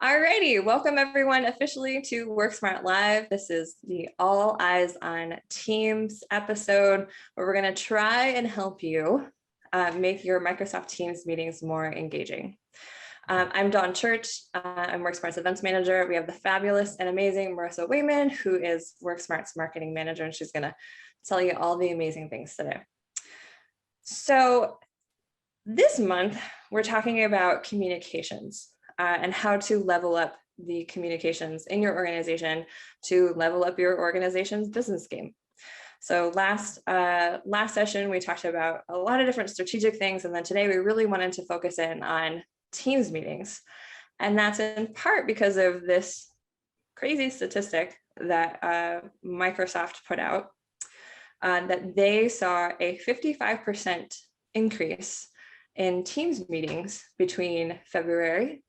Alrighty, welcome everyone officially to WorkSmart Live. This is the All Eyes on Teams episode where we're going to try and help you make your Microsoft Teams meetings more engaging. I'm Dawn Church. I'm WorkSmart's events manager. We have the fabulous and amazing Marissa Wayman, who is WorkSmart's marketing manager, and she's going to tell you all the amazing things today. So this month, we're talking about communications. And how to level up the communications in your organization to level up your organization's business game. So last session, we talked about a lot of different strategic things. And then today we really wanted to focus in on Teams meetings. And that's in part because of this crazy statistic that Microsoft put out, that they saw a 55% increase in Teams meetings between February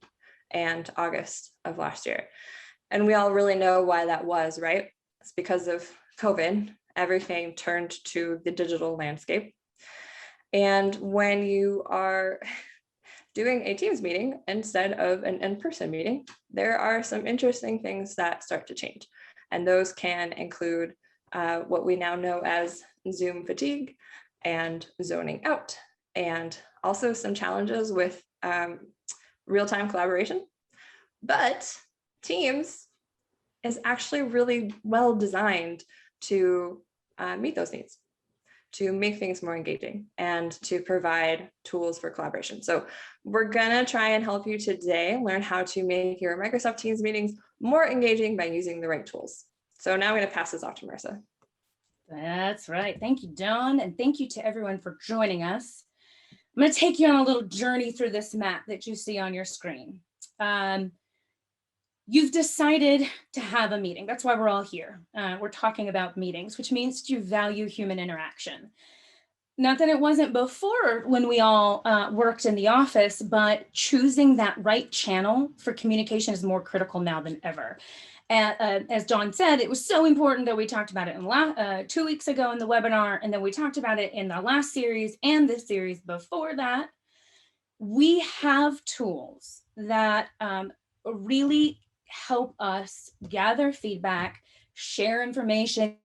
and August of last year. And we all really know why that was, right? It's because of COVID. Everything turned to the digital landscape. And when you are doing a Teams meeting instead of an in-person meeting, there are some interesting things that start to change. And those can include what we now know as Zoom fatigue and zoning out, and also some challenges with real-time collaboration. But Teams is actually really well designed to meet those needs, to make things more engaging and to provide tools for collaboration. So we're gonna try and help you today learn how to make your Microsoft Teams meetings more engaging by using the right tools. So now I'm gonna pass this off to Marissa. That's right. Thank you, Dawn, and thank you to everyone for joining us. I'm going to take you on a little journey through this map that you see on your screen. You've decided to have a meeting. That's why we're all here. We're talking about meetings, which means you value human interaction. Not that it wasn't before when we all worked in the office, but choosing that right channel for communication is more critical now than ever. As Dawn said, it was so important that we talked about it in 2 weeks ago in the webinar, and then we talked about it in the last series and the series before that. We have tools that really help us gather feedback, share information,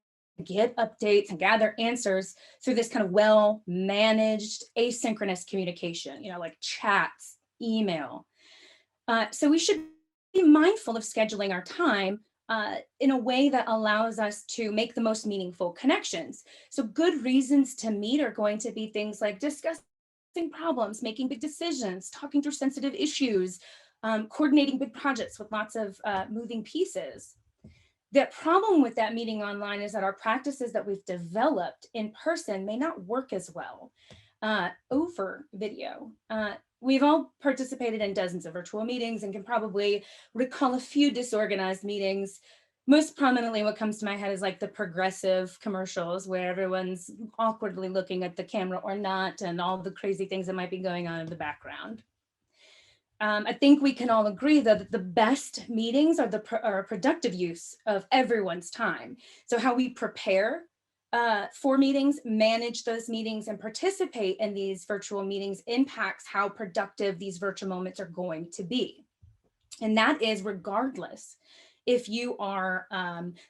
get updates, and gather answers through this kind of well-managed asynchronous communication, like chats, email. So we should be mindful of scheduling our time in a way that allows us to make the most meaningful connections. So good reasons to meet are going to be things like discussing problems, making big decisions, talking through sensitive issues, coordinating big projects with lots of moving pieces. The problem with that meeting online is that our practices that we've developed in person may not work as well over video. We've all participated in dozens of virtual meetings and can probably recall a few disorganized meetings. Most prominently, what comes to my head is like the Progressive commercials where everyone's awkwardly looking at the camera or not, and all the crazy things that might be going on in the background. I think we can all agree that the best meetings are a productive use of everyone's time. So how we prepare for meetings, manage those meetings, and participate in these virtual meetings impacts how productive these virtual moments are going to be. And that is regardless if you are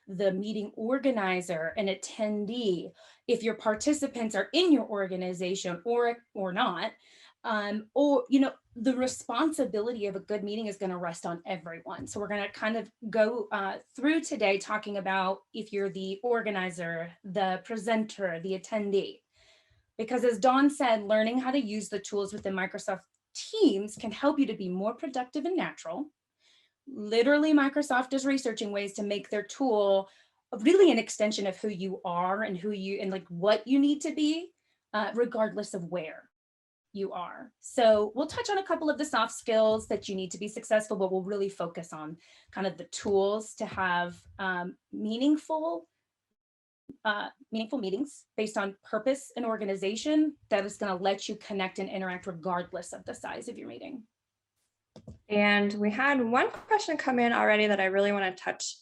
the meeting organizer, an attendee, if your participants are in your organization or not, or the responsibility of a good meeting is going to rest on everyone. So we're going to kind of go through today talking about if you're the organizer, the presenter, the attendee. Because as Dawn said, learning how to use the tools within Microsoft Teams can help you to be more productive and natural. Literally, Microsoft is researching ways to make their tool really an extension of who you are and like what you need to be, regardless of where you are. So we'll touch on a couple of the soft skills that you need to be successful, but we'll really focus on kind of the tools to have meaningful meetings based on purpose and organization that is going to let you connect and interact regardless of the size of your meeting. And we had one question come in already that I really want to touch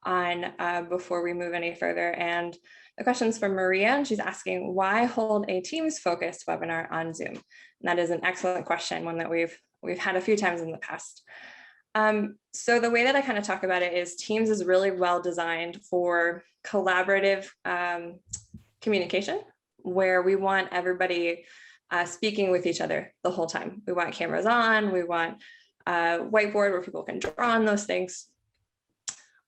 on before we move any further. And the question's from Maria, and she's asking, why hold a Teams-focused webinar on Zoom? And that is an excellent question, one that we've had a few times in the past. So the way that I kind of talk about it is Teams is really well designed for collaborative communication, where we want everybody speaking with each other the whole time. We want cameras on, we want a whiteboard where people can draw on those things,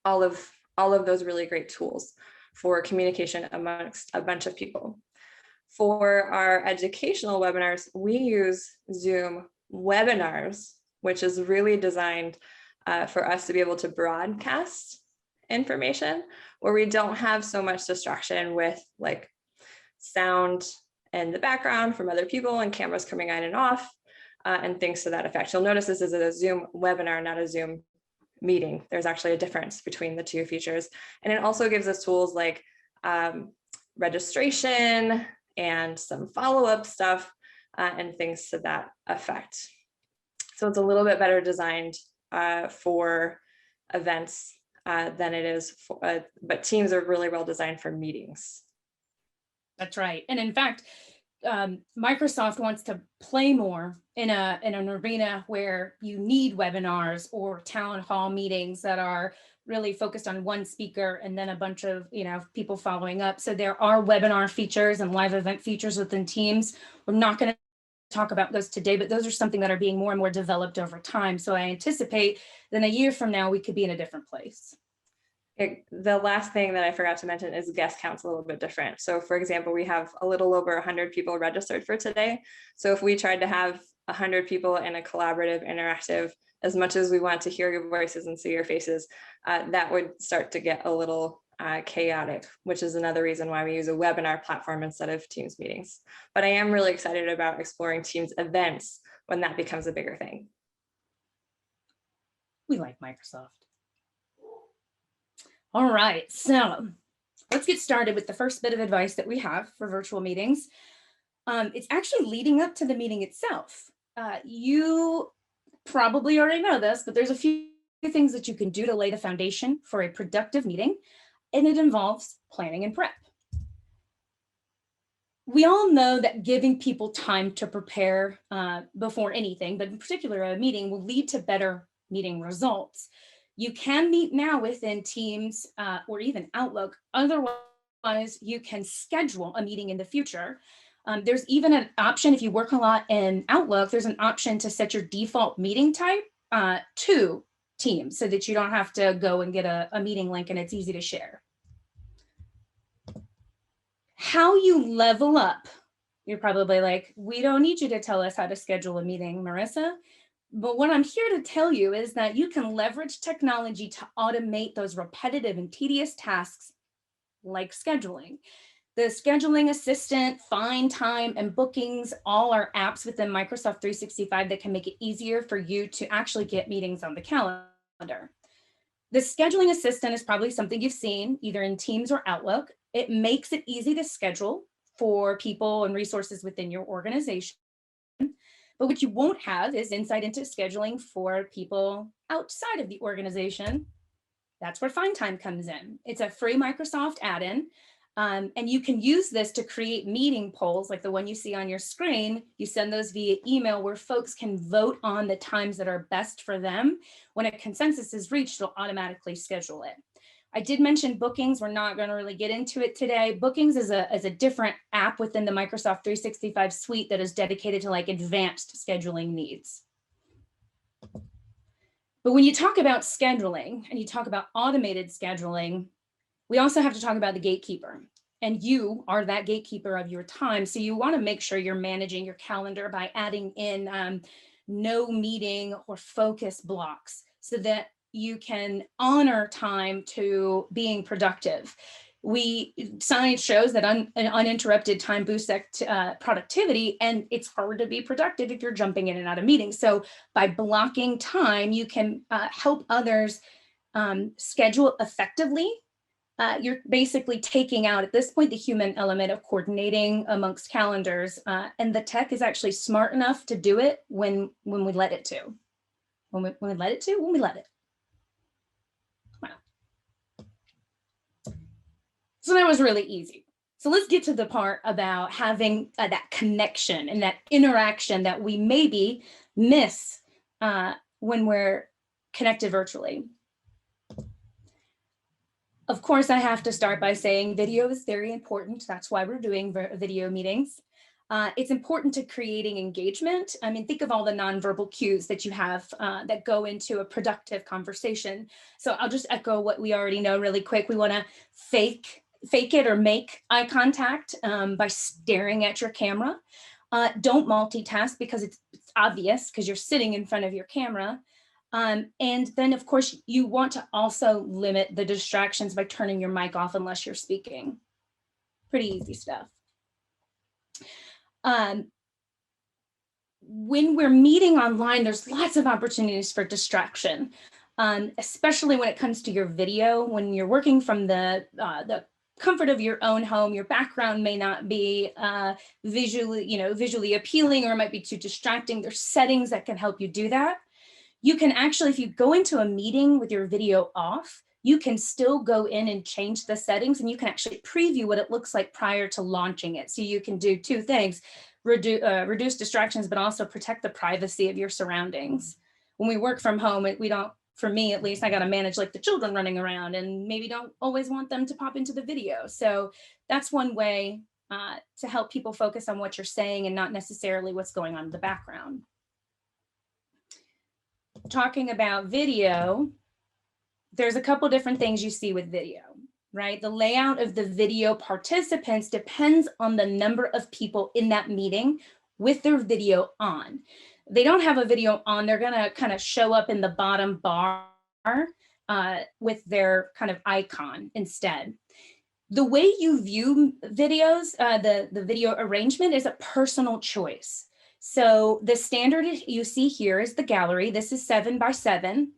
all of those really great tools for communication amongst a bunch of people. For our educational webinars, we use Zoom webinars, which is really designed for us to be able to broadcast information where we don't have so much distraction with like sound in the background from other people and cameras coming on and off and things to that effect. You'll notice this is a Zoom webinar, not a Zoom meeting. There's actually a difference between the two features. And it also gives us tools like registration and some follow-up stuff and things to that effect. So it's a little bit better designed for events than it is for, but Teams are really well designed for meetings. That's right. And in fact, Microsoft wants to play more in an arena where you need webinars or town hall meetings that are really focused on one speaker and then a bunch of people following up. So there are webinar features and live event features within Teams. We're not going to talk about those today, but those are something that are being more and more developed over time. So I anticipate that a year from now, we could be in a different place. The last thing that I forgot to mention is guest count's a little bit different. So for example, we have a little over 100 people registered for today. So if we tried to have 100 people in a collaborative, interactive, as much as we want to hear your voices and see your faces, that would start to get a little chaotic, which is another reason why we use a webinar platform instead of Teams meetings. But I am really excited about exploring Teams events when that becomes a bigger thing. We like Microsoft. All right, so let's get started with the first bit of advice that we have for virtual meetings. It's actually leading up to the meeting itself. You probably already know this, but there's a few things that you can do to lay the foundation for a productive meeting, and it involves planning and prep. We all know that giving people time to prepare before anything, but in particular a meeting, will lead to better meeting results. You can meet now within Teams or even Outlook. Otherwise, you can schedule a meeting in the future. There's even an option, if you work a lot in Outlook, there's an option to set your default meeting type to Teams so that you don't have to go and get a meeting link and it's easy to share. How you level up, you're probably like, we don't need you to tell us how to schedule a meeting, Marissa. But what I'm here to tell you is that you can leverage technology to automate those repetitive and tedious tasks like scheduling. The scheduling assistant, Find Time, and Bookings all are apps within Microsoft 365 that can make it easier for you to actually get meetings on the calendar. The scheduling assistant is probably something you've seen either in Teams or Outlook. It makes it easy to schedule for people and resources within your organization. But what you won't have is insight into scheduling for people outside of the organization. That's where Find Time comes in. It's a free Microsoft add-in, and you can use this to create meeting polls like the one you see on your screen. You send those via email where folks can vote on the times that are best for them. When a consensus is reached, it'll automatically schedule it. I did mention Bookings. We're not going to really get into it today. Bookings is a different app within the Microsoft 365 suite that is dedicated to like advanced scheduling needs. But when you talk about scheduling and you talk about automated scheduling, we also have to talk about the gatekeeper. And you are that gatekeeper of your time. So you want to make sure you're managing your calendar by adding in no meeting or focus blocks so that you can honor time to being productive. Science shows that uninterrupted time boosts productivity, and it's hard to be productive if you're jumping in and out of meetings. So by blocking time, you can help others schedule effectively. You're basically taking out at this point the human element of coordinating amongst calendars, and the tech is actually smart enough to do it when we let it to. When we let it. So that was really easy. So let's get to the part about having that connection and that interaction that we maybe miss when we're connected virtually. Of course, I have to start by saying video is very important. That's why we're doing video meetings. It's important to creating engagement. I mean, think of all the nonverbal cues that you have that go into a productive conversation. So I'll just echo what we already know really quick. We want to fake it or make eye contact by staring at your camera. Don't multitask because it's obvious because you're sitting in front of your camera. And then, of course, you want to also limit the distractions by turning your mic off unless you're speaking. Pretty easy stuff. When we're meeting online, there's lots of opportunities for distraction, especially when it comes to your video. When you're working from the comfort of your own home, your background may not be visually appealing, or it might be too distracting. There's settings that can help you do that. You can actually, if you go into a meeting with your video off, you can still go in and change the settings, and you can actually preview what it looks like prior to launching it. So you can do two things, reduce distractions, but also protect the privacy of your surroundings. When we work from home, we don't, for me at least, I got to manage like the children running around and maybe don't always want them to pop into the video. So that's one way to help people focus on what you're saying and not necessarily what's going on in the background. Talking about video, there's a couple different things you see with video, right? The layout of the video participants depends on the number of people in that meeting with their video on. They don't have a video on, they're gonna kind of show up in the bottom bar with their kind of icon instead. The way you view videos, the video arrangement is a personal choice. So the standard you see here is the gallery. This is 7 by 7.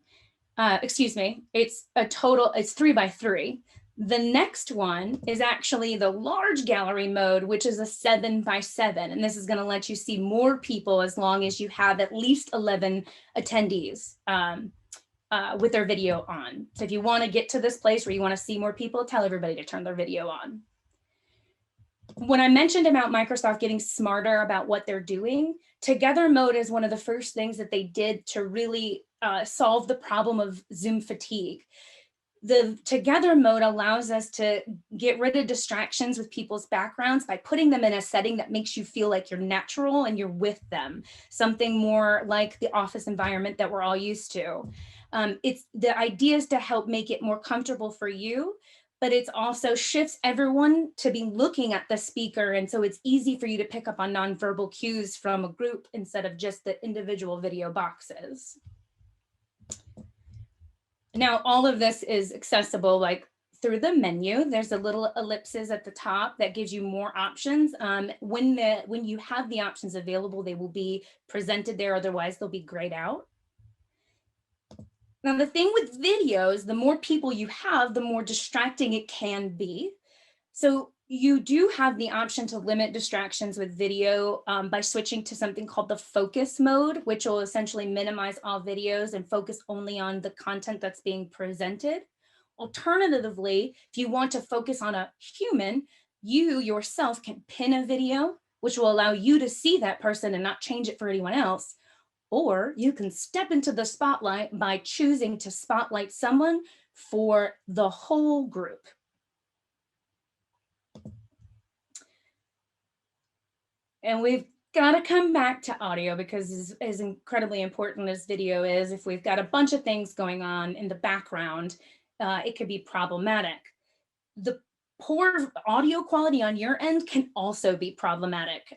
Excuse me, it's 3 by 3. The next one is actually the large gallery mode, which is a 7 by 7. And this is going to let you see more people as long as you have at least 11 attendees with their video on. So if you want to get to this place where you want to see more people, tell everybody to turn their video on. When I mentioned about Microsoft getting smarter about what they're doing, Together mode is one of the first things that they did to really solve the problem of Zoom fatigue. The Together mode allows us to get rid of distractions with people's backgrounds by putting them in a setting that makes you feel like you're natural and you're with them, something more like the office environment that we're all used to. It's the idea is to help make it more comfortable for you, but it's also shifts everyone to be looking at the speaker. And so it's easy for you to pick up on nonverbal cues from a group instead of just the individual video boxes. Now, all of this is accessible like through the menu. There's a little ellipses at the top that gives you more options. When you have the options available, they will be presented there. Otherwise, they'll be grayed out. Now, the thing with videos, the more people you have, the more distracting it can be. So you do have the option to limit distractions with video by switching to something called the focus mode, which will essentially minimize all videos and focus only on the content that's being presented. Alternatively, if you want to focus on a human, you yourself can pin a video, which will allow you to see that person and not change it for anyone else. Or you can step into the spotlight by choosing to spotlight someone for the whole group. And we've got to come back to audio because as incredibly important as video is, if we've got a bunch of things going on in the background, it could be problematic. The poor audio quality on your end can also be problematic.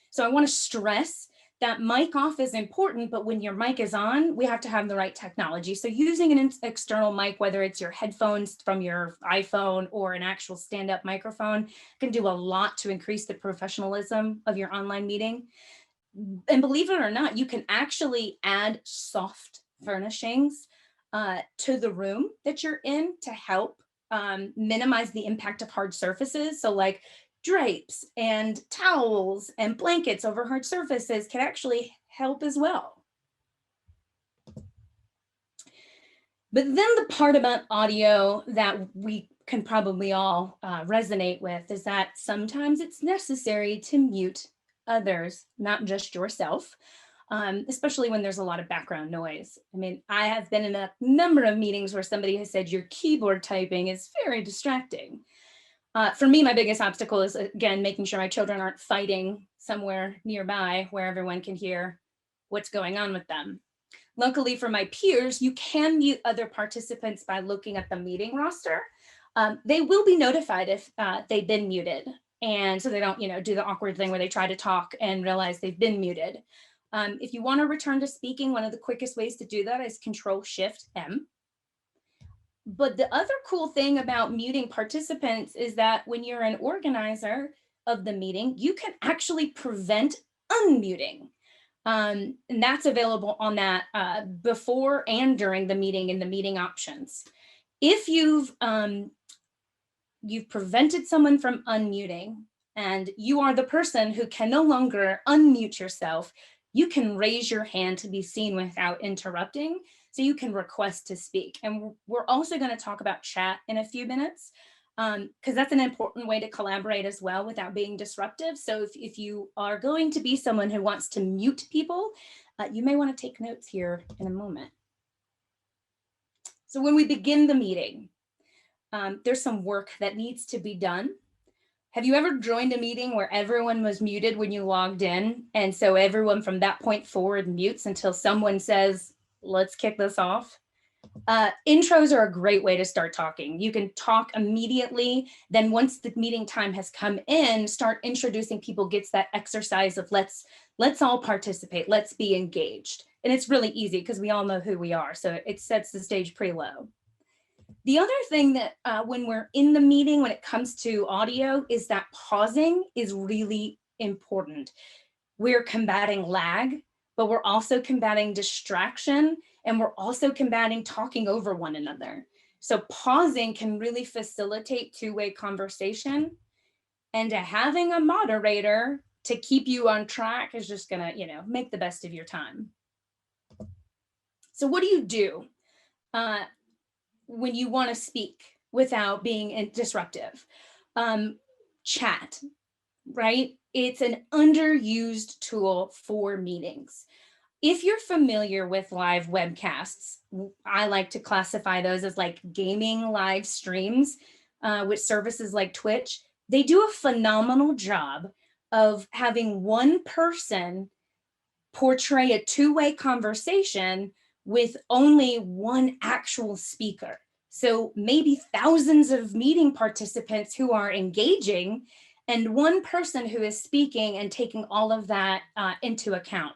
So I want to stress that mic off is important, but when your mic is on, we have to have the right technology. So using an external mic, whether it's your headphones from your iPhone or an actual stand-up microphone, can do a lot to increase the professionalism of your online meeting. And believe it or not, you can actually add soft furnishings to the room that you're in to help minimize the impact of hard surfaces. So like drapes and towels and blankets over hard surfaces can actually help as well. But then the part about audio that we can probably all resonate with is that sometimes it's necessary to mute others, not just yourself. especially when there's a lot of background noise. I mean, I have been in a number of meetings where somebody has said your keyboard typing is very distracting. For me, my biggest obstacle is, again, making sure my children aren't fighting somewhere nearby where everyone can hear what's going on with them. Luckily for my peers, you can mute other participants by looking at the meeting roster. They will be notified if they've been muted. And so they don't, do the awkward thing where they try to talk and realize they've been muted. If you want to return to speaking, one of the quickest ways to do that is Control-Shift-M. But the other cool thing about muting participants is that when you're an organizer of the meeting, you can actually prevent unmuting. And that's available on that before and during the meeting in the meeting options. If you've prevented someone from unmuting and you are the person who can no longer unmute yourself, you can raise your hand to be seen without interrupting. So you can request to speak. And we're also going to talk about chat in a few minutes, because that's an important way to collaborate as well without being disruptive. So if you are going to be someone who wants to mute people, you may want to take notes here in a moment. So when we begin the meeting, there's some work that needs to be done. Have you ever joined a meeting where everyone was muted when you logged in? And so everyone from that point forward mutes until someone says, let's kick this off? Intros are a great way to start talking. You can talk immediately. Then once the meeting time has come in, start introducing people, gets that exercise of let's all participate, let's be engaged. And it's really easy because we all know who we are. So it sets the stage pretty low. The other thing that when we're in the meeting, when it comes to audio, is that pausing is really important. We're combating lag, but we're also combating distraction, and we're also combating talking over one another. So pausing can really facilitate two-way conversation, and having a moderator to keep you on track is just gonna, make the best of your time. So what do you do when you want to speak without being disruptive? Chat, right? It's an underused tool for meetings. If you're familiar with live webcasts, I like to classify those as like gaming live streams with services like Twitch. They do a phenomenal job of having one person portray a two-way conversation with only one actual speaker. So maybe thousands of meeting participants who are engaging and one person who is speaking and taking all of that into account.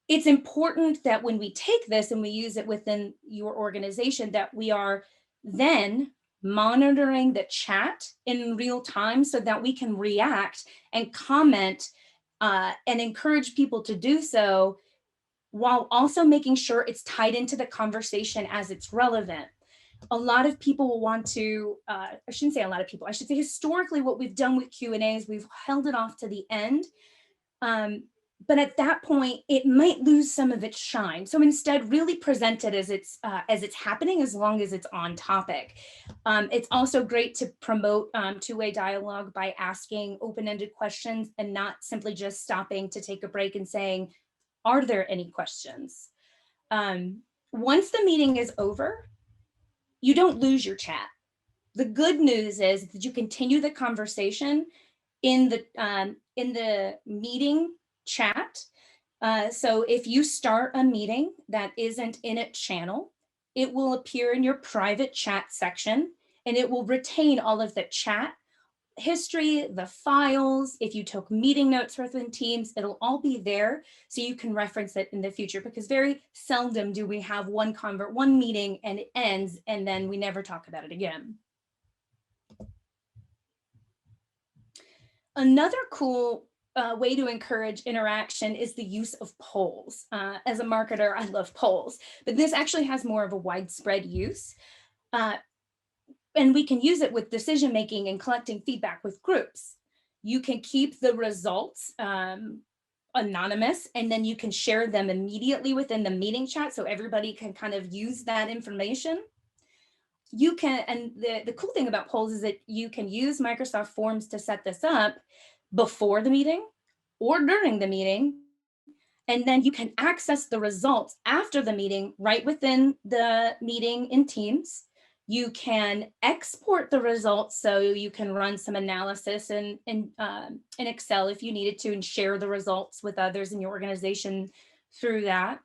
It's important that when we take this and we use it within your organization, that we are then monitoring the chat in real time so that we can react and comment and encourage people to do so, while also making sure it's tied into the conversation as it's relevant. A lot of people will want to, I shouldn't say a lot of people, I should say historically what we've done with Q&A is we've held it off to the end. But at that point, it might lose some of its shine. So instead, really present it as it's happening, as long as it's on topic. It's also great to promote two-way dialogue by asking open-ended questions and not simply just stopping to take a break and saying, are there any questions? Once the meeting is over, you don't lose your chat. The good news is that you continue the conversation in the meeting chat. So if you start a meeting that isn't in a channel, it will appear in your private chat section, and it will retain all of the chat history, the files. If you took meeting notes within Teams, it'll all be there so you can reference it in the future, because very seldom do we have one meeting and it ends and then we never talk about it again. Another cool way to encourage interaction is the use of polls. As a marketer, I love polls, but this actually has more of a widespread use. And we can use it with decision making and collecting feedback with groups. You can keep the results anonymous, and then you can share them immediately within the meeting chat so everybody can kind of use that information. You can, and the cool thing about polls is that you can use Microsoft Forms to set this up before the meeting or during the meeting, And then you can access the results after the meeting right within the meeting in Teams. You can export the results so you can run some analysis in Excel if you needed to, and share the results with others in your organization through that.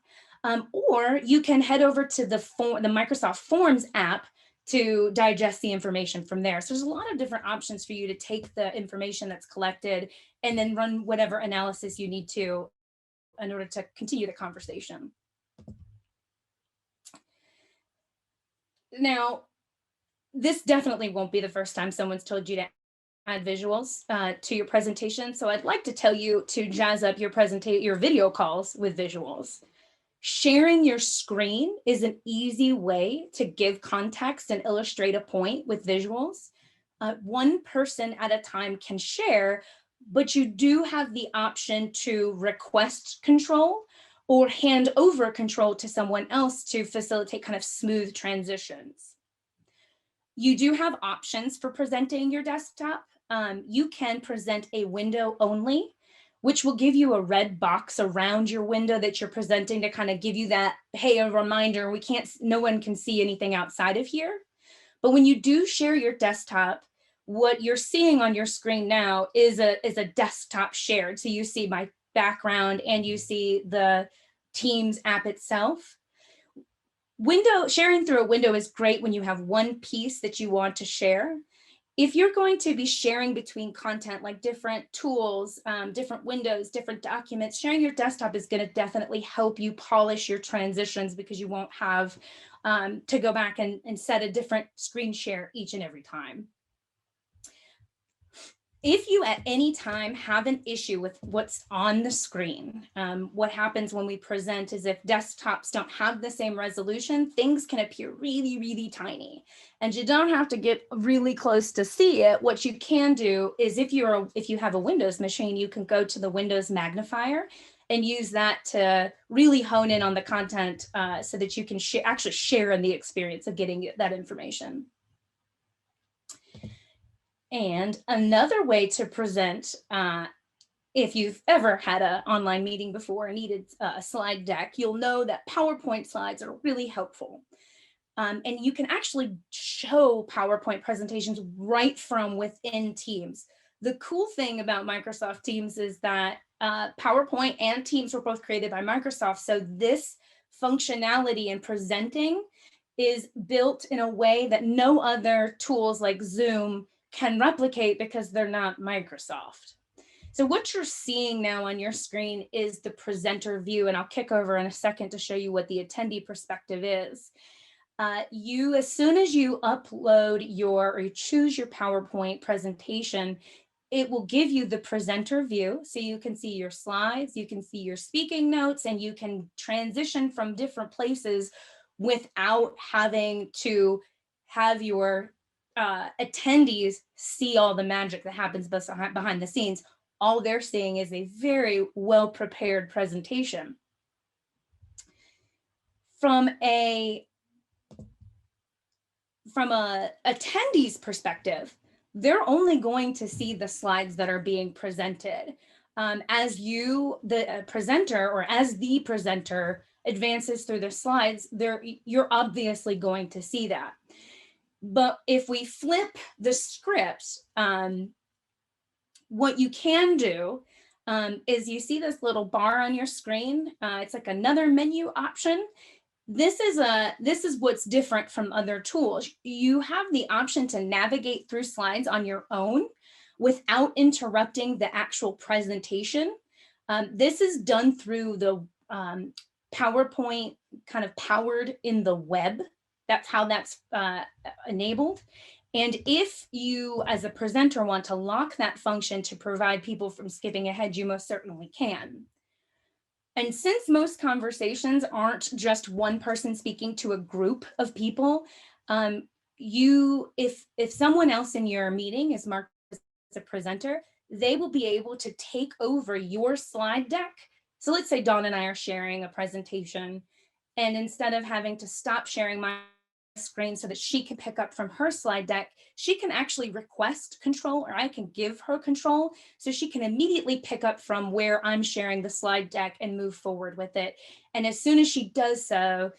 Or you can head over to the Microsoft Forms app to digest the information from there. So there's a lot of different options for you to take the information that's collected and then run whatever analysis you need to in order to continue the conversation. Now, this definitely won't be the first time someone's told you to add visuals to your presentation. So I'd like to tell you to jazz up your video calls with visuals. Sharing your screen is an easy way to give context and illustrate a point with visuals. One person at a time can share, but you do have the option to request control or hand over control to someone else to facilitate kind of smooth transitions. You do have options for presenting your desktop. You can present a window only, which will give you a red box around your window that you're presenting to kind of give you that, hey, a reminder, no one can see anything outside of here. But when you do share your desktop, what you're seeing on your screen now is a desktop shared. So you see my background and you see the Teams app itself. Sharing through a window is great when you have one piece that you want to share. If you're going to be sharing between content like different tools, different windows, different documents, sharing your desktop is going to definitely help you polish your transitions because you won't have to go back and set a different screen share each and every time. If you at any time have an issue with what's on the screen, what happens when we present is if desktops don't have the same resolution, things can appear really, really tiny. And you don't have to get really close to see it. What you can do is if you have a Windows machine, you can go to the Windows magnifier and use that to really hone in on the content so that you can actually share in the experience of getting that information. And another way to present, if you've ever had an online meeting before and needed a slide deck, you'll know that PowerPoint slides are really helpful. And you can actually show PowerPoint presentations right from within Teams. The cool thing about Microsoft Teams is that PowerPoint and Teams were both created by Microsoft. So this functionality in presenting is built in a way that no other tools like Zoom can replicate because they're not Microsoft. So what you're seeing now on your screen is the presenter view, and I'll kick over in a second to show you what the attendee perspective is. As soon as you upload or you choose your PowerPoint presentation, it will give you the presenter view. So you can see your slides, you can see your speaking notes, and you can transition from different places without having to have your attendees see all the magic that happens behind the scenes. All they're seeing is a very well-prepared presentation. From a attendee's perspective, they're only going to see the slides that are being presented. As the presenter advances through the slides, you're obviously going to see that. But if we flip the script, what you can do is you see this little bar on your screen. It's like another menu option. This is what's different from other tools. You have the option to navigate through slides on your own without interrupting the actual presentation. This is done through the PowerPoint kind of powered in the web. That's how that's enabled. And if you, as a presenter, want to lock that function to prevent people from skipping ahead, you most certainly can. And since most conversations aren't just one person speaking to a group of people, if someone else in your meeting is marked as a presenter, they will be able to take over your slide deck. So let's say Dawn and I are sharing a presentation, and instead of having to stop sharing my screen so that she can pick up from her slide deck. She can actually request control, or I can give her control, so she can immediately pick up from where I'm sharing the slide deck and move forward with it. And as soon as she does so,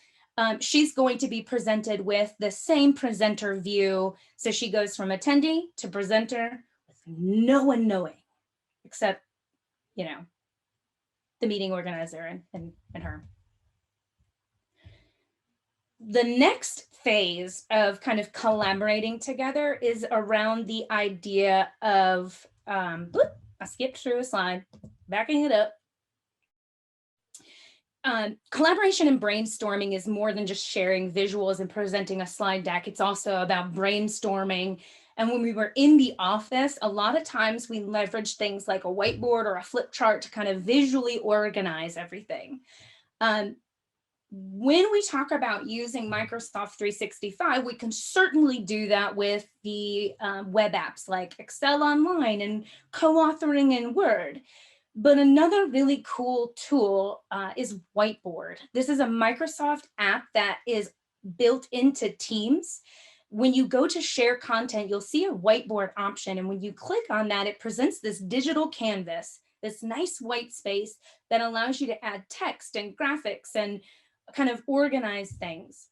she's going to be presented with the same presenter view. So she goes from attendee to presenter with no one knowing, except, you know, the meeting organizer and her. The next phase of kind of collaborating together is around the idea of, I skipped through a slide, backing it up. Collaboration and brainstorming is more than just sharing visuals and presenting a slide deck. It's also about brainstorming. And when we were in the office, a lot of times we leverage things like a whiteboard or a flip chart to kind of visually organize everything. When we talk about using Microsoft 365, we can certainly do that with the web apps like Excel Online and co-authoring in Word. But another really cool tool is Whiteboard. This is a Microsoft app that is built into Teams. When you go to share content, you'll see a whiteboard option. And when you click on that, it presents this digital canvas, this nice white space that allows you to add text and graphics and kind of organize things.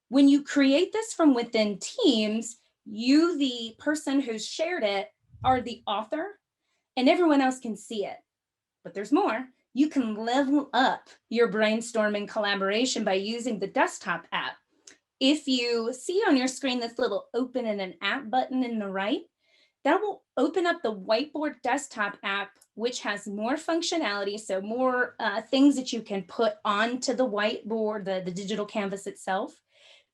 When you create this from within Teams, you, the person who's shared it, are the author, and everyone else can see it. But there's more. You can level up your brainstorming collaboration by using the desktop app. If you see on your screen this little open in an app button in the right, that will open up the Whiteboard desktop app, which has more functionality, so more things that you can put onto the whiteboard, the digital canvas itself.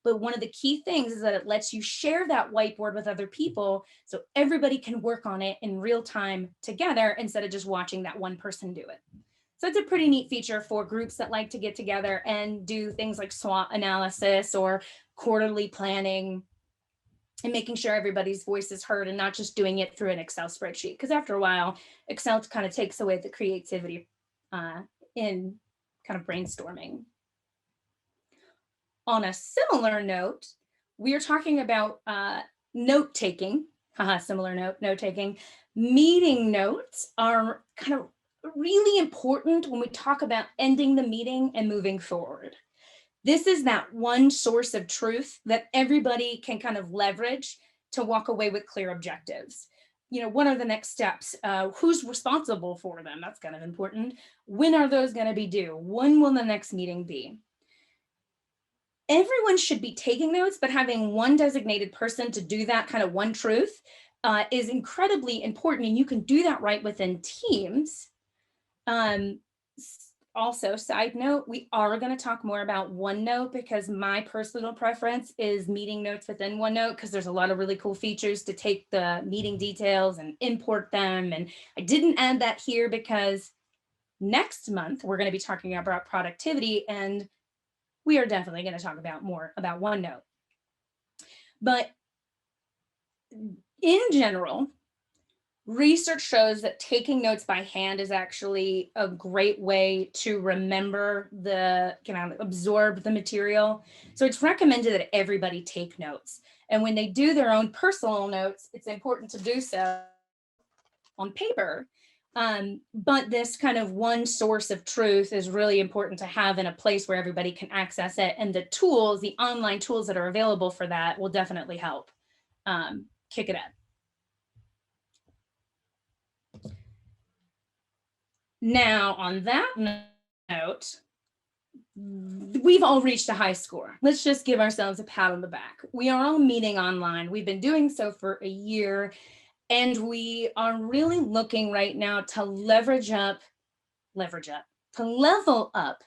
But one of the key things is that it lets you share that whiteboard with other people, so everybody can work on it in real time together instead of just watching that one person do it. So it's a pretty neat feature for groups that like to get together and do things like SWOT analysis or quarterly planning, and making sure everybody's voice is heard and not just doing it through an Excel spreadsheet. Because after a while, Excel kind of takes away the creativity in kind of brainstorming. On a similar note, we are talking about note-taking, similar note-taking. Meeting notes are kind of really important when we talk about ending the meeting and moving forward. This is that one source of truth that everybody can kind of leverage to walk away with clear objectives. You know, what are the next steps? Who's responsible for them? That's kind of important. When are those going to be due? When will the next meeting be? Everyone should be taking notes, but having one designated person to do that kind of one truth is incredibly important. And you can do that right within Teams. Also, side note, we are going to talk more about OneNote because my personal preference is meeting notes within OneNote because there's a lot of really cool features to take the meeting details and import them. And I didn't add that here because next month we're going to be talking about productivity, and we are definitely going to talk about more about OneNote. But in general, research shows that taking notes by hand is actually a great way to remember absorb the material. So it's recommended that everybody take notes. And when they do their own personal notes, it's important to do so on paper. But this kind of one source of truth is really important to have in a place where everybody can access it. And the tools, the online tools that are available for that will definitely help kick it up. Now, on that note, we've all reached a high score. Let's just give ourselves a pat on the back. We are all meeting online. We've been doing so for a year, and we are really looking right now to level up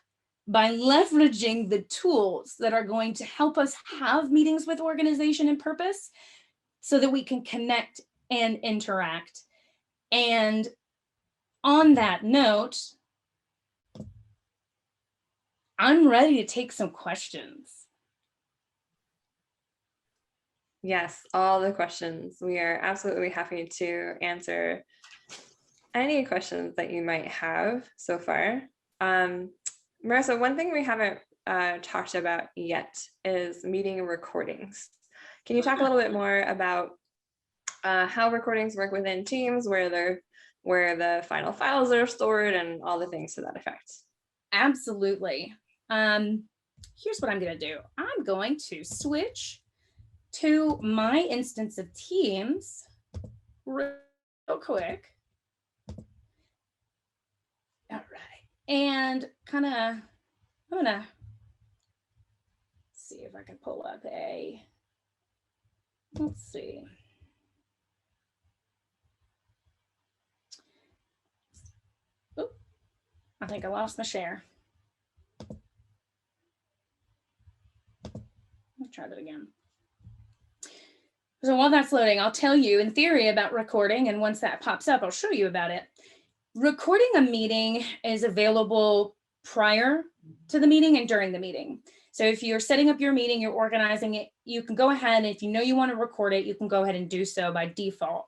by leveraging the tools that are going to help us have meetings with organization and purpose so that we can connect and interact. And on that note, I'm ready to take some questions. Yes, all the questions. We are absolutely happy to answer any questions that you might have so far. Marissa, one thing we haven't talked about yet is meeting recordings. Can you talk a little bit more about how recordings work within Teams, where the final files are stored and all the things to that effect? Absolutely. Here's what I'm going to do. I'm going to switch to my instance of Teams real quick. All right. And kind of, I'm going to see if I can pull up let's see. Oop, I think I lost my share. Let's try that again. So while that's loading, I'll tell you in theory about recording, and once that pops up, I'll show you about it. Recording a meeting is available prior to the meeting and during the meeting. So if you're setting up your meeting, you're organizing it, you can go ahead, and if you know you want to record it, you can go ahead and do so by default.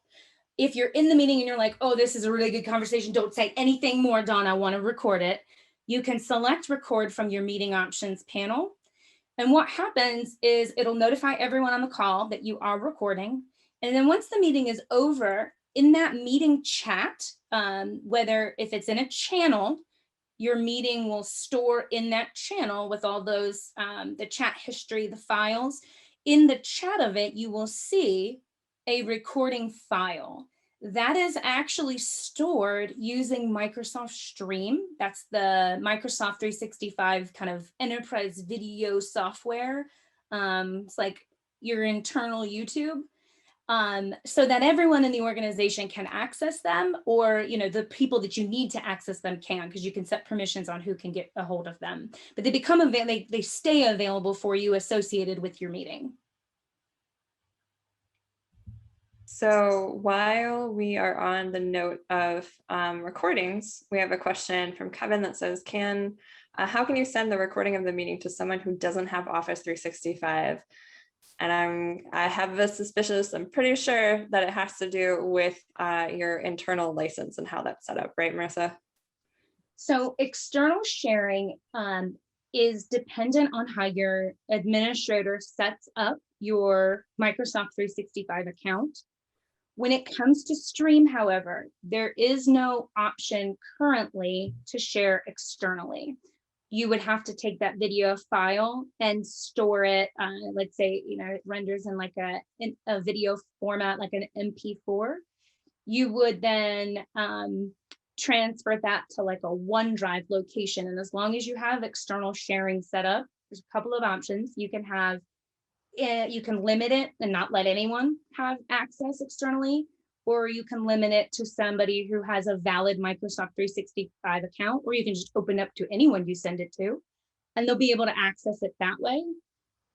If you're in the meeting and you're like, oh, this is a really good conversation, don't say anything more, Dawn, I want to record it, you can select record from your meeting options panel. And what happens is it'll notify everyone on the call that you are recording. And then once the meeting is over, in that meeting chat, whether if it's in a channel, your meeting will store in that channel with all those, the chat history, the files. In the chat of it, you will see a recording file. That is actually stored using Microsoft Stream. That's the Microsoft 365 kind of enterprise video software. It's like your internal YouTube. So that everyone in the organization can access them, or the people that you need to access them can, because you can set permissions on who can get a hold of them. But they become they stay available for you associated with your meeting. So while we are on the note of recordings, we have a question from Kevin that says, how can you send the recording of the meeting to someone who doesn't have Office 365? And I have a suspicious, I'm pretty sure that it has to do with your internal license and how that's set up, right, Marissa? So external sharing is dependent on how your administrator sets up your Microsoft 365 account. When it comes to Stream, however, there is no option currently to share externally. You would have to take that video file and store it. Let's say, it renders in like a video format, like an MP4. You would then transfer that to like a OneDrive location. And as long as you have external sharing set up, there's a couple of options. You can limit it and not let anyone have access externally, or you can limit it to somebody who has a valid Microsoft 365 account, or you can just open up to anyone you send it to, and they'll be able to access it that way.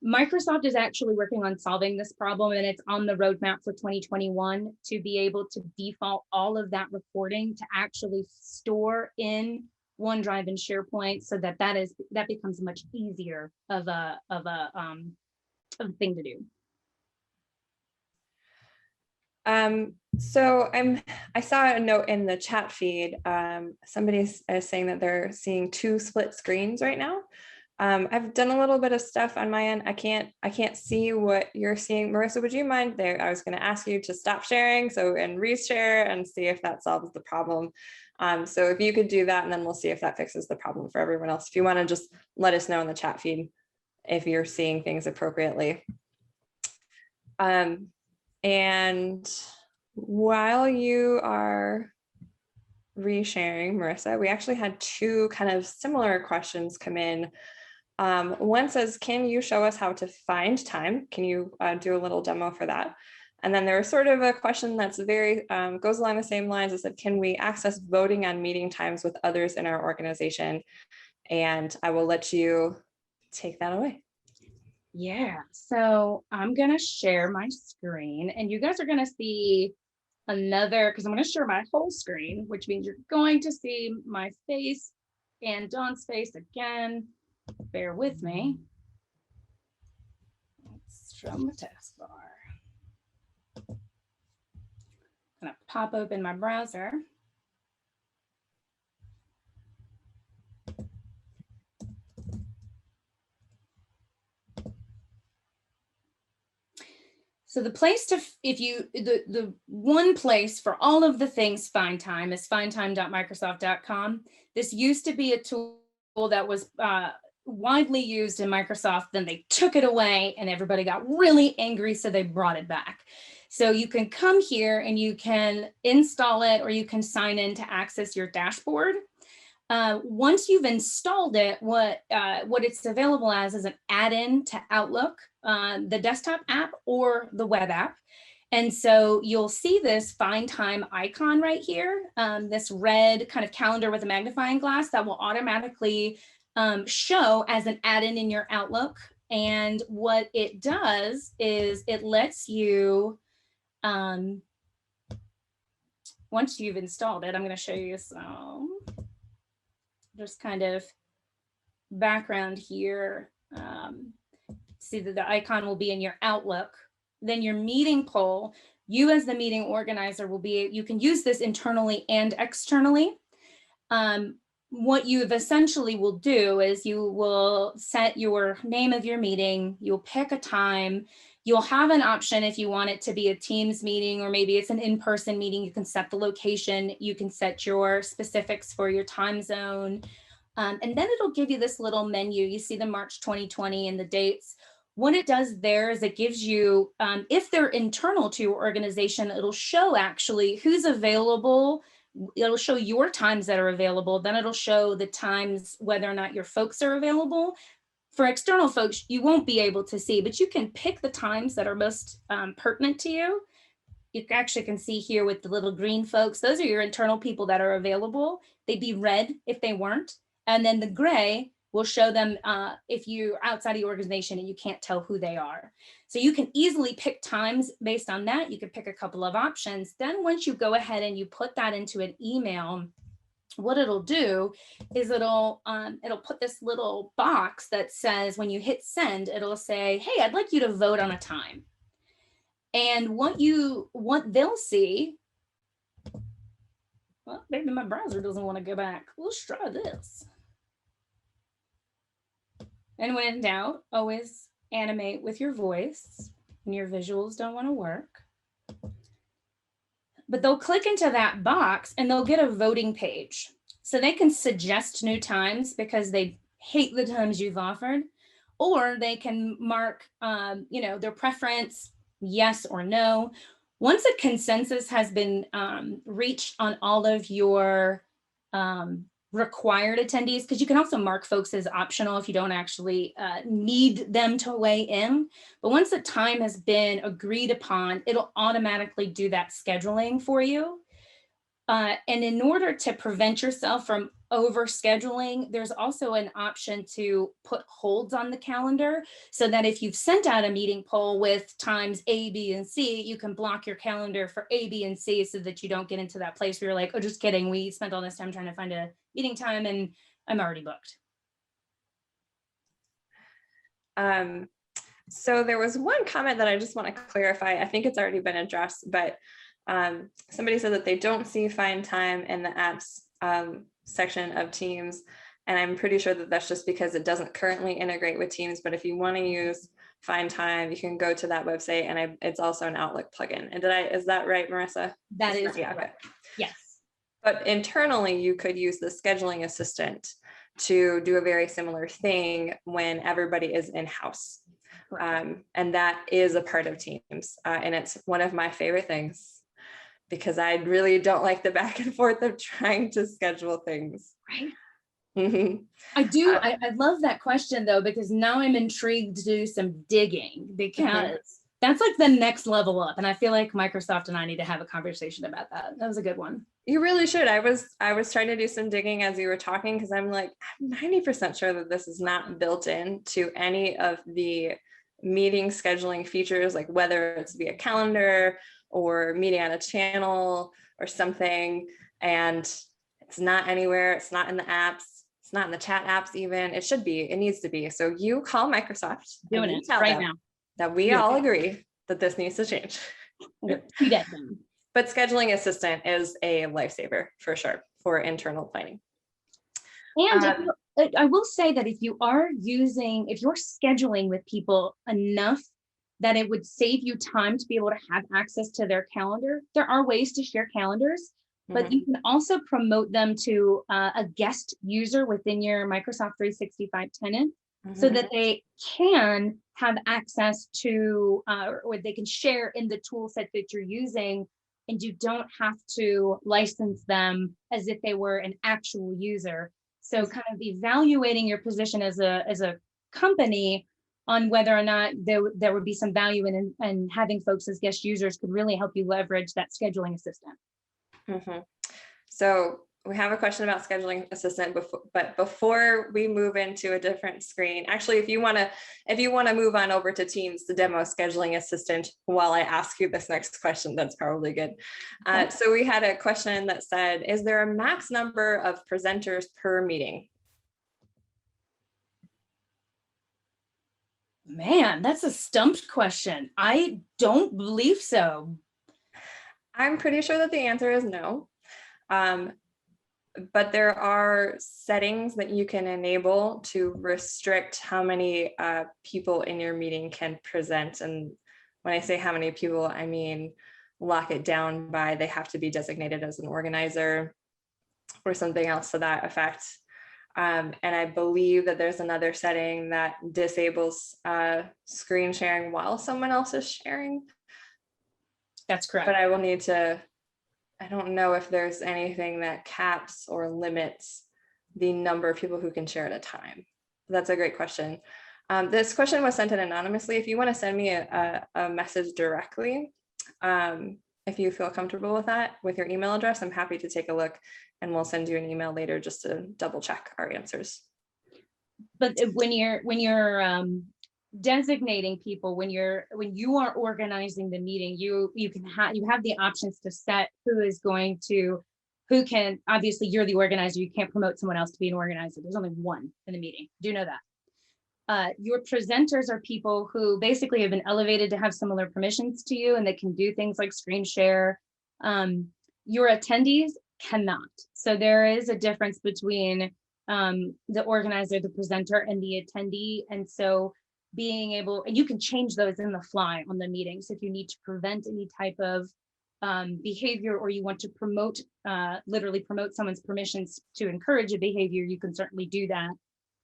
Microsoft is actually working on solving this problem, and it's on the roadmap for 2021 to be able to default all of that recording to actually store in OneDrive and SharePoint, so that becomes much easier of a thing to do. So I saw a note in the chat feed. Somebody is saying that they're seeing two split screens right now. I've done a little bit of stuff on my end. I can't see what you're seeing. Marissa, would you mind there? I was going to ask you to stop sharing and reshare and see if that solves the problem. So if you could do that, and then we'll see if that fixes the problem for everyone else. If you want to just let us know in the chat feed if you're seeing things appropriately. And while you are resharing, Marissa, we actually had two kind of similar questions come in. One says, can you show us how to find time? Can you do a little demo for that? And then there's sort of a question that's very, goes along the same lines. It said, can we access voting on meeting times with others in our organization? And I will let you take that away. Yeah, so I'm gonna share my screen, and you guys are gonna see because I'm gonna share my whole screen, which means you're going to see my face and Dawn's face again. Bear with me. It's from the taskbar. I'm gonna pop open my browser. So the place to, if you, the one place for all of the things Find Time is findtime.microsoft.com. This used to be a tool that was widely used in Microsoft. Then they took it away and everybody got really angry, so they brought it back. So you can come here and you can install it, or you can sign in to access your dashboard. Once you've installed it, what it's available as is an add-in to Outlook, the desktop app or the web app. And so you'll see this Find Time icon right here, this red kind of calendar with a magnifying glass that will automatically show as an add-in in your Outlook. And what it does is it lets you, once you've installed it, I'm going to show you some just kind of background here. See that the icon will be in your Outlook. Then your meeting poll, you as the meeting organizer will be, you can use this internally and externally. What you essentially will do is you will set your name of your meeting, you'll pick a time, you'll have an option if you want it to be a Teams meeting, or maybe it's an in-person meeting, you can set the location, you can set your specifics for your time zone. And then it'll give you this little menu. You see the March 2020 and the dates. What it does there is it gives you, if they're internal to your organization, it'll show actually who's available. It'll show your times that are available. Then it'll show the times whether or not your folks are available. For external folks, you won't be able to see, but you can pick the times that are most pertinent to you. You actually can see here with the little green folks, those are your internal people that are available. They'd be red if they weren't. And then the gray will show them if you're outside of the organization and you can't tell who they are. So you can easily pick times based on that. You can pick a couple of options. Then once you go ahead and you put that into an email, what it'll do is it'll put this little box that says, when you hit send, it'll say, hey, I'd like you to vote on a time. And what they'll see, well, maybe my browser doesn't want to go back. Let's try this. And when in doubt, always animate with your voice when your visuals don't want to work. But they'll click into that box and they'll get a voting page. So they can suggest new times because they hate the times you've offered, or they can mark their preference, yes or no. Once a consensus has been reached on all of your required attendees, because you can also mark folks as optional if you don't actually need them to weigh in. But once the time has been agreed upon, it'll automatically do that scheduling for you. And in order to prevent yourself from over scheduling, there's also an option to put holds on the calendar, so that if you've sent out a meeting poll with times A, B, and C, you can block your calendar for A, B, and C, so that you don't get into that place where you're like, oh, just kidding, we spent all this time trying to find a meeting time and I'm already booked. So there was one comment that I just want to clarify. I think it's already been addressed, but somebody said that they don't see Find Time in the apps section of Teams. And I'm pretty sure that that's just because it doesn't currently integrate with Teams. But if you want to use Find Time, you can go to that website, and it's also an Outlook plugin. And is that right, Marissa? That is correct. Yes. But internally, you could use the scheduling assistant to do a very similar thing when everybody is in-house. And that is a part of Teams. And it's one of my favorite things, because I really don't like the back and forth of trying to schedule things. Right. Mm-hmm. I do. I love that question, though, because now I'm intrigued to do some digging, because that's like the next level up. And I feel like Microsoft and I need to have a conversation about that. That was a good one. You really should. I was trying to do some digging as you were talking, because I'm like, I'm 90% sure that this is not built into any of the meeting scheduling features, like whether it's via calendar or meeting on a channel or something. And it's not anywhere. It's not in the apps. It's not in the chat apps even. It should be. It needs to be. So you call Microsoft doing it right now that we all agree that this needs to change. But scheduling assistant is a lifesaver for sure for internal planning. And I will say that if you're scheduling with people enough that it would save you time to be able to have access to their calendar. There are ways to share calendars, but you can also promote them to a guest user within your Microsoft 365 tenant so that they can have access to, or they can share in the tool set that you're using, and you don't have to license them as if they were an actual user. So kind of evaluating your position as a company on whether or not there would be some value in having folks as guest users could really help you leverage that scheduling assistant. So we have a question about scheduling assistant, but before we move into a different screen, actually, if you want to move on over to Teams to demo scheduling assistant while I ask you this next question, that's probably good. So we had a question that said, is there a max number of presenters per meeting? Man, that's a stumped question. I don't believe so. I'm pretty sure that the answer is no. But there are settings that you can enable to restrict how many people in your meeting can present. And when I say how many people, I mean lock it down by they have to be designated as an organizer or something else to that effect. And I believe that there's another setting that disables screen sharing while someone else is sharing. That's correct. But I will need to, I don't know if there's anything that caps or limits the number of people who can share at a time. That's a great question. This question was sent in anonymously. If you want to send me a message directly, if you feel comfortable with that, with your email address, I'm happy to take a look and we'll send you an email later just to double check our answers. But when you're designating people, when you are organizing the meeting, you have the options to set who can, obviously you're the organizer, you can't promote someone else to be an organizer. There's only one in the meeting. Do you know that? Your presenters are people who basically have been elevated to have similar permissions to you, and they can do things like screen share. Your attendees cannot. So there is a difference between the organizer, the presenter, and the attendee. And so being able, and you can change those in the fly on the meeting. So if you need to prevent any type of behavior, or you want to promote, literally promote someone's permissions to encourage a behavior, you can certainly do that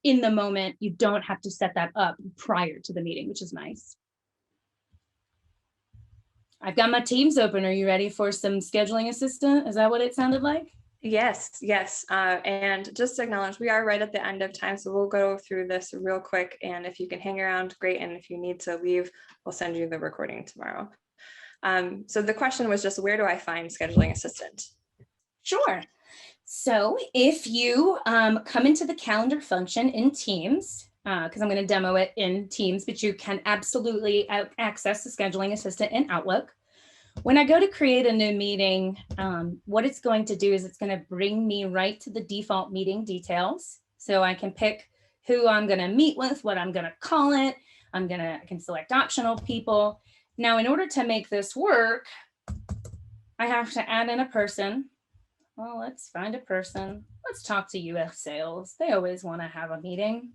in the moment. You don't have to set that up prior to the meeting, which is nice. I've got my Teams open. Are you ready for some scheduling assistant? Is that what it sounded like? Yes. And just to acknowledge, we are right at the end of time, so we'll go through this real quick. And if you can hang around, great. And if you need to leave, we'll send you the recording tomorrow. So the question was just, where do I find scheduling assistant? Sure. So if you come into the calendar function in Teams, because I'm going to demo it in Teams, but you can absolutely access the scheduling assistant in Outlook. When I go to create a new meeting, what it's going to do is it's going to bring me right to the default meeting details. So I can pick who I'm going to meet with, what I'm going to call it. I can select optional people. Now, in order to make this work, I have to add in a person. Well, let's find a person. Let's talk to US sales. They always want to have a meeting.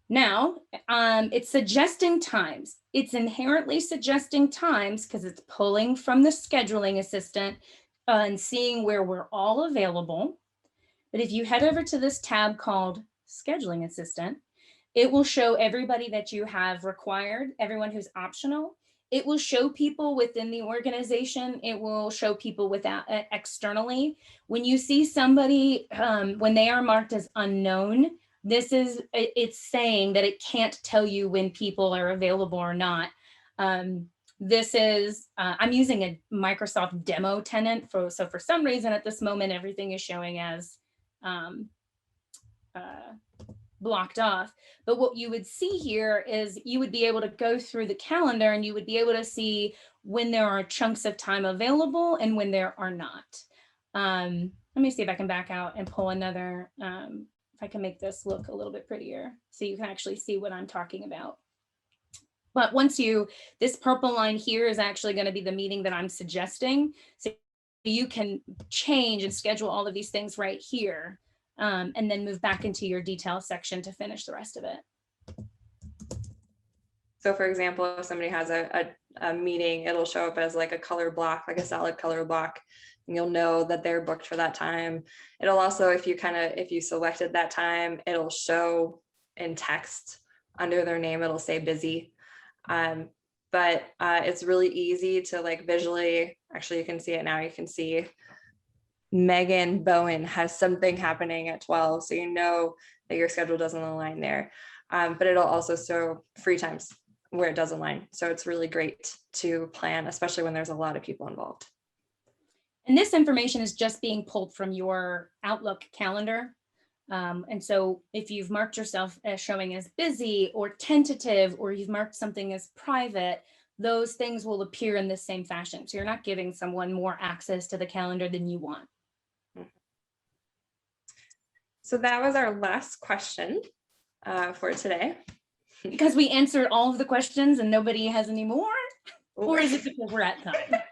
Now, it's suggesting times. It's inherently suggesting times because it's pulling from the scheduling assistant and seeing where we're all available. But if you head over to this tab called Scheduling Assistant, it will show everybody that you have required, everyone who's optional. It will show people within the organization. It will show people without externally. When you see somebody, when they are marked as unknown, it's saying that it can't tell you when people are available or not. I'm using a Microsoft demo tenant so for some reason at this moment, everything is showing as blocked off. But what you would see here is you would be able to go through the calendar and you would be able to see when there are chunks of time available and when there are not. Let me see if I can back out and pull another, if I can make this look a little bit prettier so you can actually see what I'm talking about. But this purple line here is actually going to be the meeting that I'm suggesting. So you can change and schedule all of these things right here. And then move back into your detail section to finish the rest of it. So for example, if somebody has a meeting, it'll show up as like a color block, like a solid color block, and you'll know that they're booked for that time. It'll also, if you selected that time, it'll show in text under their name, it'll say busy. But it's really easy to like visually, actually you can see it now, you can see Megan Bowen has something happening at 12. So you know that your schedule doesn't align there. But it'll also show free times where it does align. So it's really great to plan, especially when there's a lot of people involved. And this information is just being pulled from your Outlook calendar. And so if you've marked yourself as showing as busy or tentative, or you've marked something as private, those things will appear in the same fashion. So you're not giving someone more access to the calendar than you want. So that was our last question for today. Because we answered all of the questions and nobody has any more? Or is it because we're at time?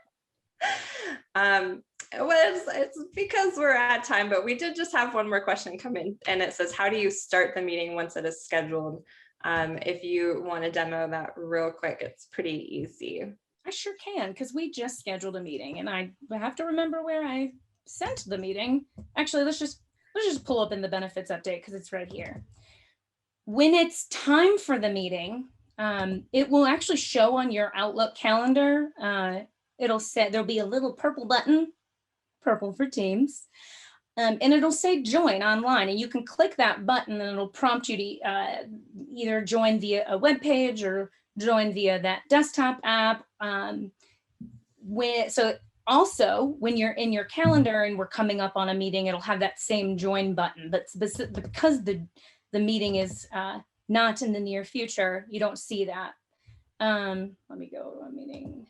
Well, it's because we're at time, but we did just have one more question come in, and it says, how do you start the meeting once it is scheduled? If you want to demo that real quick, it's pretty easy. I sure can, because we just scheduled a meeting and I have to remember where I sent the meeting. Actually, let's just pull up in the benefits update because it's right here. When it's time for the meeting, it will actually show on your Outlook calendar. It'll say there'll be a little purple button, purple for Teams, and it'll say join online, and you can click that button and it'll prompt you to either join via a web page or join via that desktop app. So also when you're in your calendar and we're coming up on a meeting, it'll have that same join button, but because the meeting is not in the near future, you don't see that. Let me go to a meeting.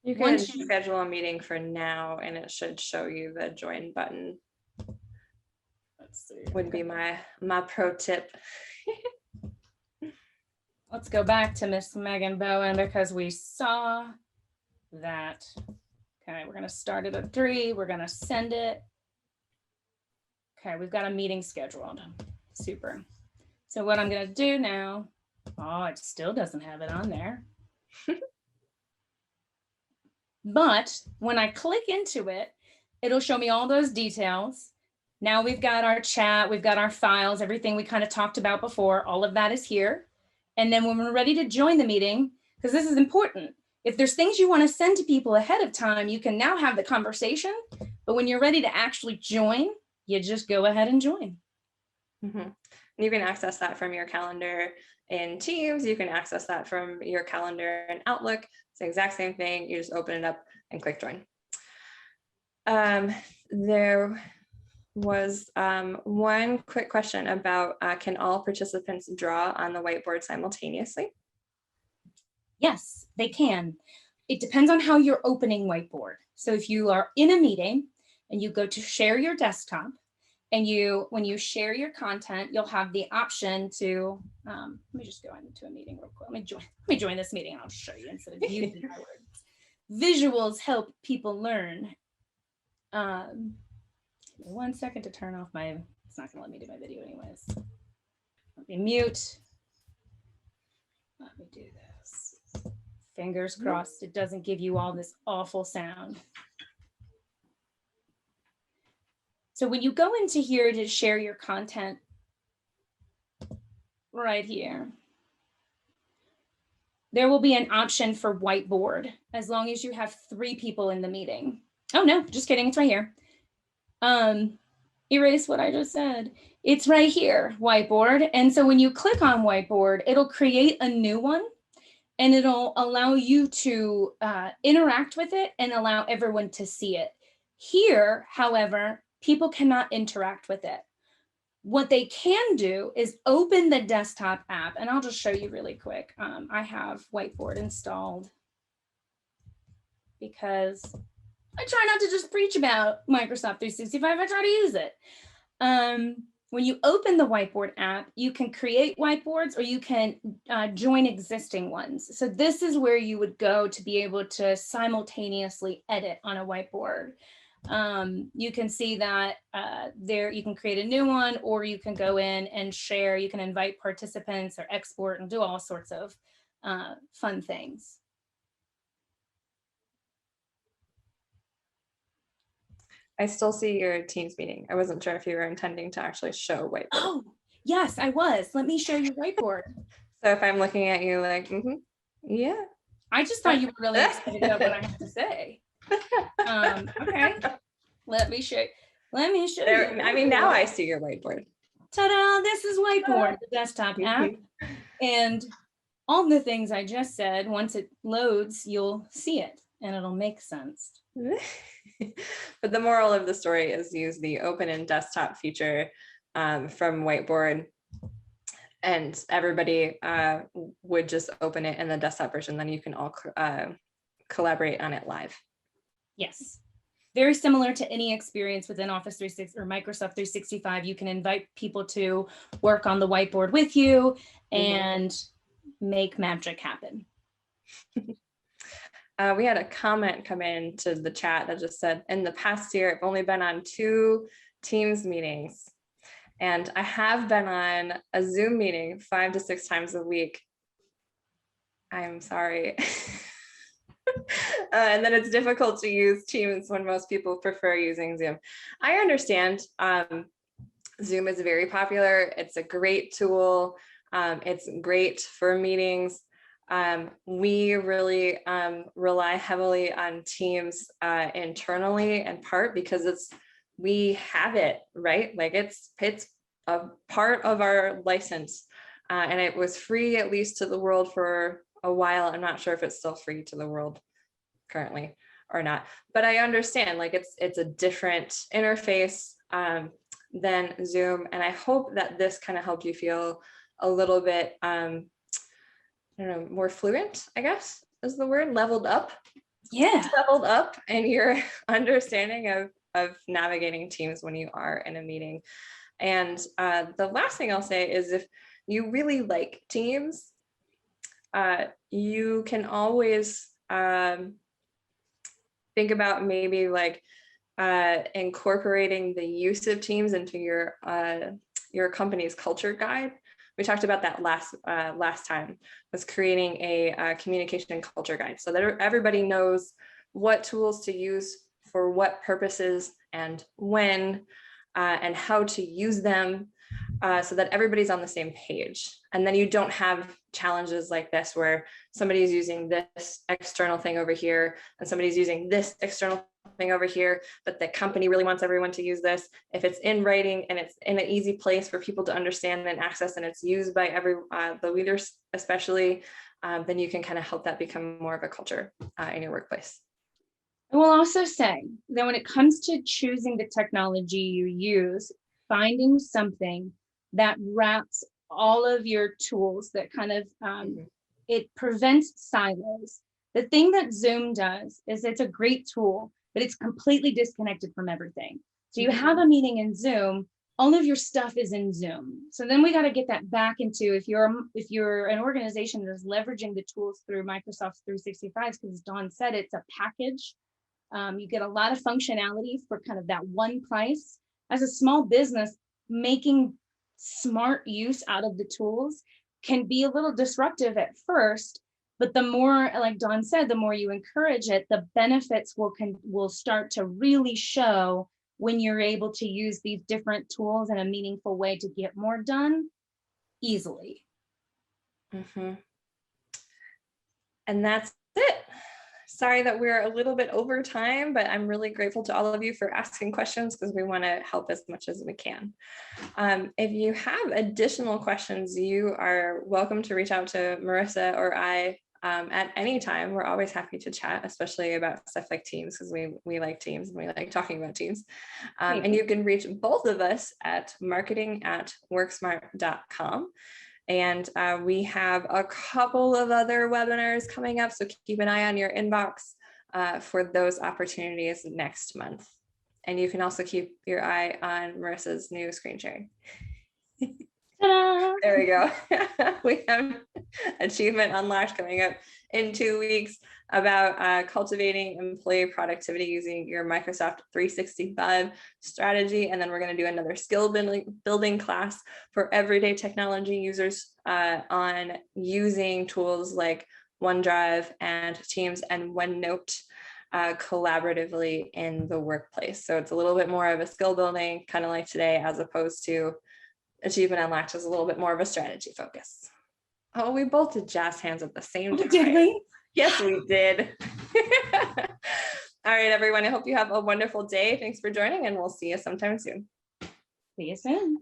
You can schedule a meeting for now and it should show you the join button. Let's see. Would be my pro tip. Let's go back to Miss Megan Bowen because we saw that. Okay, we're gonna start it at 3. We're gonna send it. Okay, we've got a meeting scheduled. Super. So what I'm gonna do now, oh, it still doesn't have it on there. But when I click into it, it'll show me all those details. Now we've got our chat, we've got our files, everything we kind of talked about before, all of that is here. And then when we're ready to join the meeting, because this is important, if there's things you want to send to people ahead of time, you can now have the conversation. But when you're ready to actually join, you just go ahead and join. Mm-hmm. You can access that from your calendar in Teams. You can access that from your calendar in Outlook. It's the exact same thing. You just open it up and click join. There was one quick question about can all participants draw on the whiteboard simultaneously? Yes, they can. It depends on how you're opening whiteboard. So if you are in a meeting and you go to share your desktop, and when you share your content, you'll have the option to, let me just go into a meeting real quick. Let me join this meeting and I'll show you instead of using my words. Visuals help people learn. 1 second to turn off it's not gonna let me do my video anyways. Let me mute. Let me do this. Fingers crossed it doesn't give you all this awful sound. So when you go into here to share your content, right here, there will be an option for whiteboard as long as you have 3 people in the meeting. Oh no, just kidding, it's right here. Erase what I just said. It's right here, whiteboard. And so when you click on whiteboard, it'll create a new one and it'll allow you to interact with it and allow everyone to see it. Here, however, people cannot interact with it. What they can do is open the desktop app, and I'll just show you really quick. I have whiteboard installed because I try not to just preach about Microsoft 365, I try to use it. When you open the whiteboard app, you can create whiteboards or you can join existing ones. So this is where you would go to be able to simultaneously edit on a whiteboard. you can see that there you can create a new one, or you can go in and share. You can invite participants or export and do all sorts of fun things. I still see your Teams meeting. I wasn't sure if you were intending to actually show whiteboard. Oh, yes, I was. Let me show you whiteboard. So if I'm looking at you like, yeah. I just thought you were really excited about what I have to say. Okay, let me show you. Let me show you. I mean, now I see your whiteboard. Ta-da, this is Whiteboard, the desktop app. And all the things I just said, once it loads, you'll see it and it'll make sense. But the moral of the story is use the open in desktop feature from Whiteboard, and everybody would just open it in the desktop version. Then you can all collaborate on it live. Yes. Very similar to any experience within Office 365 or Microsoft 365. You can invite people to work on the whiteboard with you and make magic happen. We had a comment come in to the chat that just said, in the past year, I've only been on 2 Teams meetings, and I have been on a Zoom meeting 5 to 6 times a week. I'm sorry. And then it's difficult to use Teams when most people prefer using Zoom. I understand. Zoom is very popular. It's a great tool. It's great for meetings. We really rely heavily on Teams internally, in part because we have it, right? Like it's a part of our license, and it was free, at least to the world, for a while. I'm not sure if it's still free to the world currently or not, but I understand, like it's a different interface than Zoom, and I hope that this kind of helped you feel a little bit I don't know, more fluent, I guess is the word, leveled up. Yeah. Leveled up in your understanding of navigating Teams when you are in a meeting. And the last thing I'll say is, if you really like Teams, you can always think about maybe like incorporating the use of Teams into your company's culture guide. We talked about that last time, was creating a communication and culture guide so that everybody knows what tools to use for what purposes and when, and how to use them, so that everybody's on the same page. And then you don't have challenges like this where somebody's using this external thing over here and somebody's using this external thing over here, but the company really wants everyone to use this. If it's in writing and it's in an easy place for people to understand and access, and it's used by the leaders especially, then you can kind of help that become more of a culture in your workplace. I will also say that when it comes to choosing the technology you use, finding something that wraps all of your tools, that kind of it prevents silos. The thing that Zoom does is it's a great tool, but it's completely disconnected from everything. So you have a meeting in Zoom, all of your stuff is in Zoom. So then we got to get that back into, if you're an organization that is leveraging the tools through Microsoft 365, because as Dawn said, it's a package. You get a lot of functionality for kind of that one price. As a small business, making smart use out of the tools can be a little disruptive at first, but the more, like Dawn said, the more you encourage it, the benefits will start to really show when you're able to use these different tools in a meaningful way to get more done easily. And that's it. Sorry that we're a little bit over time, but I'm really grateful to all of you for asking questions, because we want to help as much as we can. If you have additional questions, you are welcome to reach out to Marissa or I at any time. We're always happy to chat, especially about stuff like Teams, because we like Teams and we like talking about Teams. And you can reach both of us at marketing@worksmart.com. And we have a couple of other webinars coming up, so keep an eye on your inbox for those opportunities next month. And you can also keep your eye on Marissa's new screen sharing. There we go. We have Achievement Unlocked coming up in 2 weeks. about cultivating employee productivity using your Microsoft 365 strategy. And then we're going to do another skill building class for everyday technology users on using tools like OneDrive and Teams and OneNote collaboratively in the workplace. So it's a little bit more of a skill building, kind of like today, as opposed to Achievement Unlocked is a little bit more of a strategy focus. Oh, we both did jazz hands at the same time. Did we? Yes, we did. All right, everyone. I hope you have a wonderful day. Thanks for joining, and we'll see you sometime soon. See you soon.